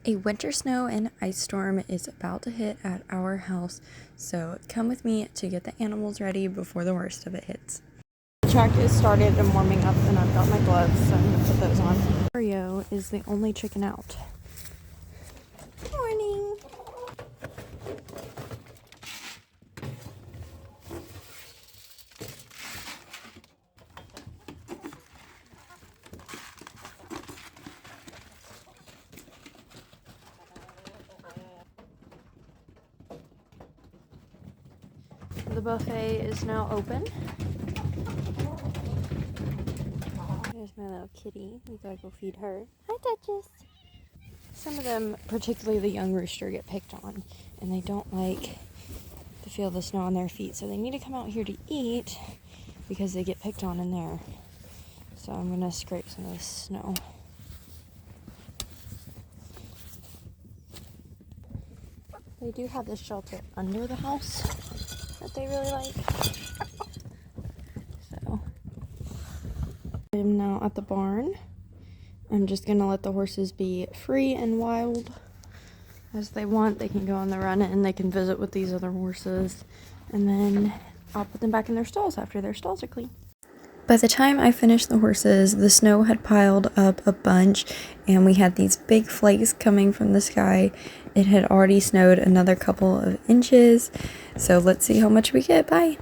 A winter snow and ice storm is about to hit at our house, so come with me to get the animals ready before the worst of it hits. The track is started and warming up, and I've got my gloves, so I'm going to put those on. Oreo is the only chicken out. Morning! The buffet is now open. There's my little kitty. We gotta go feed her. Hi, Duchess. Some of them, particularly the young rooster, get picked on, and they don't like to feel the snow on their feet, so they need to come out here to eat because they get picked on in there. So I'm gonna scrape some of this snow. They do have this shelter under the house that they really like. So I am now at the barn. I'm just gonna let the horses be free and wild as they want. They can go on the run and they can visit with these other horses, and then I'll put them back in their stalls after their stalls are clean. By the time I finished the horses, the snow had piled up a bunch, and we had these big flakes coming from the sky. It had already snowed another couple of inches, so let's see how much we get. Bye!